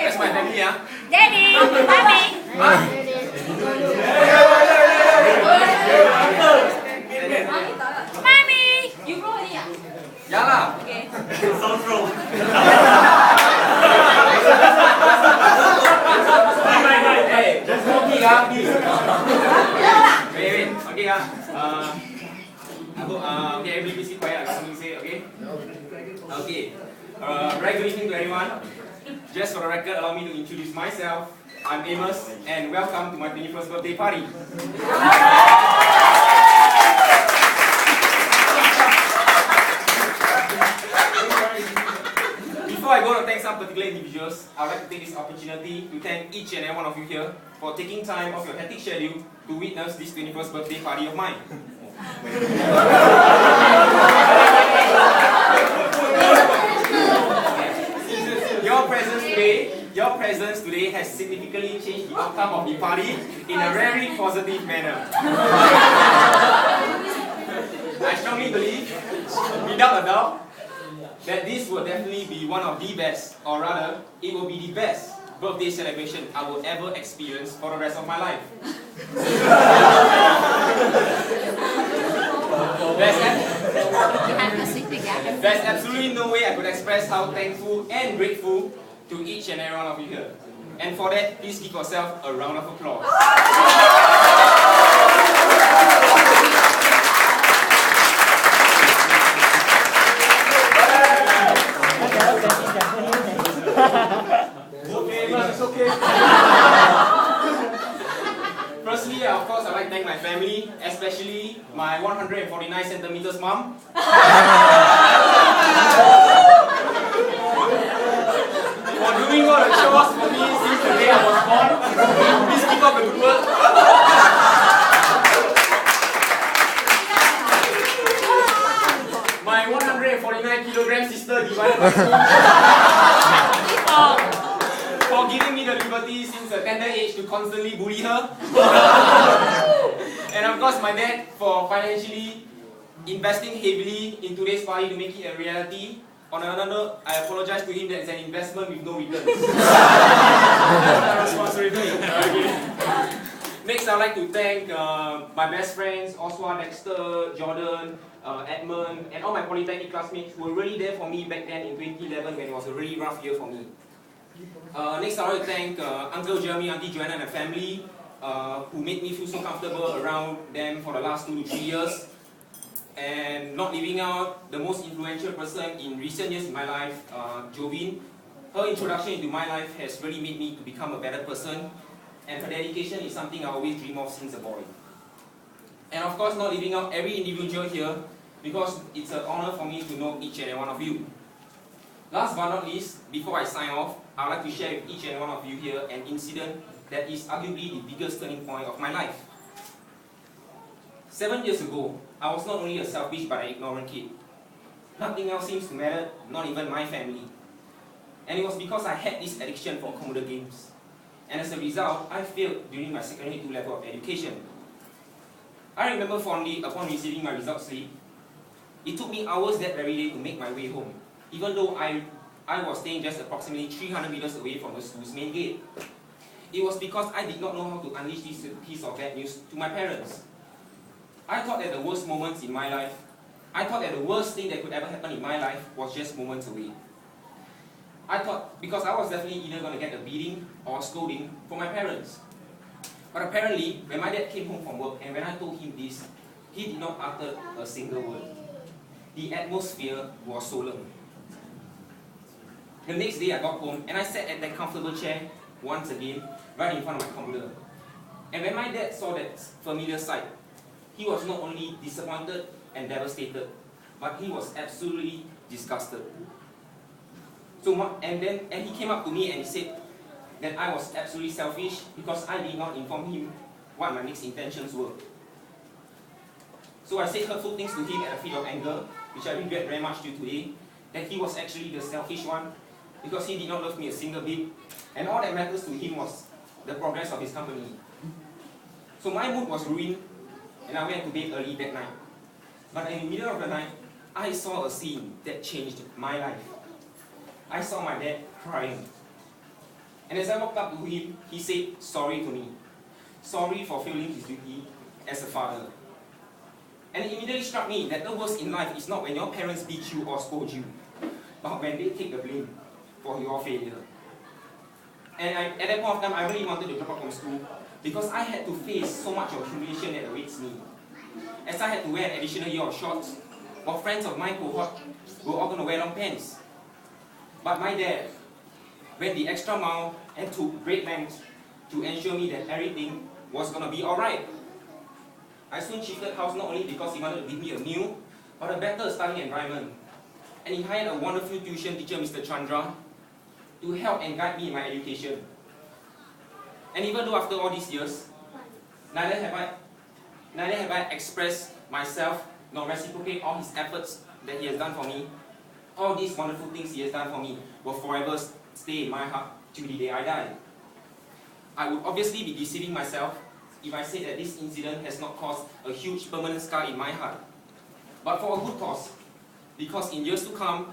That's my family, yeah. Daddy, mommy. Mommy. You roll already, ah? Yeah lah. Okay. Sounds wrong. Hey, just walking ah, please. Wait. Okay ah. Okay, everybody be quiet. I got something to say. Okay. Okay. Very good evening to everyone. Just for the record, allow me to introduce myself. I'm Amos, and welcome to my 21st birthday party. Before I go to thank some particular individuals, I would like to take this opportunity to thank each and every one of you here for taking time off your hectic schedule to witness this 21st birthday party of mine. Your presence today has significantly changed the outcome of the party in a very positive manner. I strongly believe, without a doubt, that this will definitely be one of the best, or rather, it will be the best birthday celebration I will ever experience for the rest of my life. There's absolutely no way I could express how thankful and grateful to each and every one of you here. And for that, please give yourself a round of applause. It's okay. Firstly, of course, I'd like to thank my family, especially my 149 centimeters mom. For doing all the chores for me since the day I was born. Please keep up the good work. My 149 kilogram sister divided by 2. For giving me the liberty since a tender age to constantly bully her. And of course my dad for financially investing heavily in today's party to make it a reality. On another note, I apologize to him that it's an investment with no returns. That's my responsibility. Okay. Next, I'd like to thank my best friends, Oswald, Dexter, Jordan, Edmund, and all my Polytechnic classmates who were really there for me back then in 2011 when it was a really rough year for me. Next, I'd like to thank Uncle Jeremy, Auntie Joanna, and the family who made me feel so comfortable around them for the last 2 to 3 years. And not leaving out the most influential person in recent years in my life, Jovin. Her introduction into my life has really made me to become a better person, and her dedication is something I always dream of since a boy. And of course, not leaving out every individual here, because it's an honor for me to know each and every one of you. Last but not least, before I sign off, I would like to share with each and every one of you here an incident that is arguably the biggest turning point of my life. 7 years ago, I was not only a selfish but an ignorant kid. Nothing else seems to matter, not even my family. And it was because I had this addiction for computer games. And as a result, I failed during my secondary 2 level of education. I remember fondly upon receiving my results slip, it took me hours that very day to make my way home, even though I was staying just approximately 300 meters away from the school's main gate. It was because I did not know how to unleash this piece of bad news to my parents. I thought that the worst moments in my life I thought that the worst thing that could ever happen in my life was just moments away. I thought, because I was definitely either going to get a beating or a scolding from my parents. But apparently, when my dad came home from work and when I told him this, he did not utter a single word. The atmosphere was solemn. The next day I got home and I sat at that comfortable chair once again, right in front of my computer. And when my dad saw that familiar sight, he was not only disappointed and devastated, but he was absolutely disgusted. And he came up to me and he said that I was absolutely selfish because I did not inform him what my next intentions were. So I said hurtful things to him at a fit of anger, which I regret very much till today, that he was actually the selfish one because he did not love me a single bit, and all that matters to him was the progress of his company. So my mood was ruined and I went to bed early that night. But in the middle of the night, I saw a scene that changed my life. I saw my dad crying. And as I walked up to him, he said sorry to me. Sorry for failing his duty as a father. And it immediately struck me that the worst in life is not when your parents beat you or scold you, but when they take the blame for your failure. And at that point of time, I really wanted to drop out from school because I had to face so much of humiliation that awaits me. As I had to wear an additional year of shorts, while friends of my cohort were all going to wear long pants. But my dad went the extra mile and took great lengths to ensure me that everything was going to be alright. I soon shifted house not only because he wanted to give me a new, but a better studying environment. And he hired a wonderful tuition teacher, Mr. Chandra, to help and guide me in my education. And even though after all these years, neither have I expressed myself nor reciprocate all his efforts that he has done for me, all these wonderful things he has done for me will forever stay in my heart till the day I die. I would obviously be deceiving myself if I say that this incident has not caused a huge permanent scar in my heart. But for a good cause, because in years to come,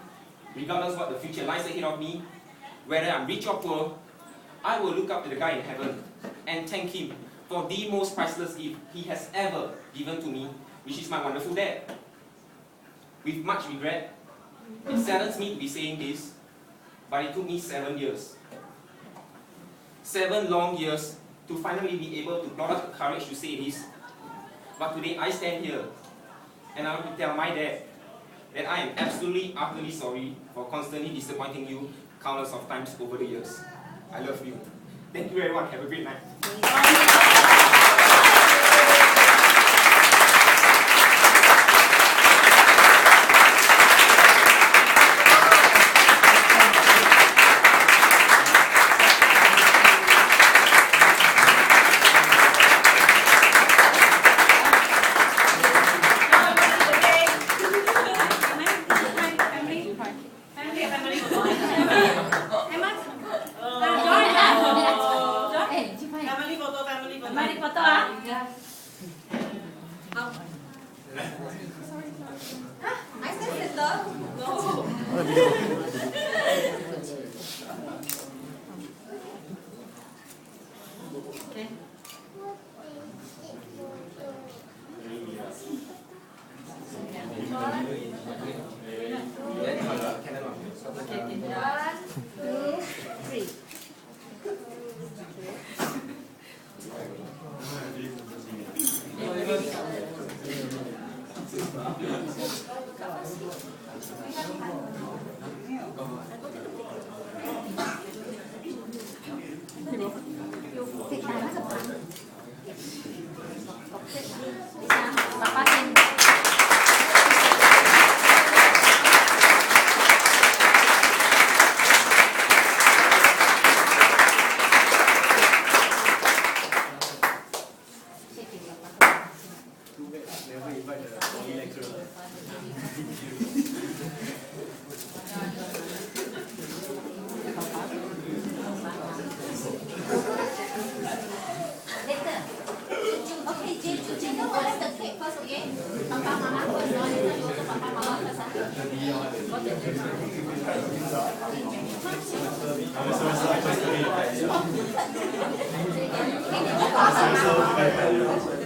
regardless what the future lies ahead of me, whether I'm rich or poor, I will look up to the guy in heaven and thank him for the most priceless gift he has ever given to me, which is my wonderful dad. With much regret, it saddens me to be saying this, but it took me 7 years. 7 long years to finally be able to plot up the courage to say this. But today I stand here and I want to tell my dad that I am absolutely, utterly sorry for constantly disappointing you countless of times over the years. I love you. Thank you everyone. Have a great night. Mari foto ah. I said it though. Okay. One, two, three. Papa xin. Later. Okay, Jay, you collect the cake first, okay? Papa, Mama first, no? Later you also Papa, Mama first, ah?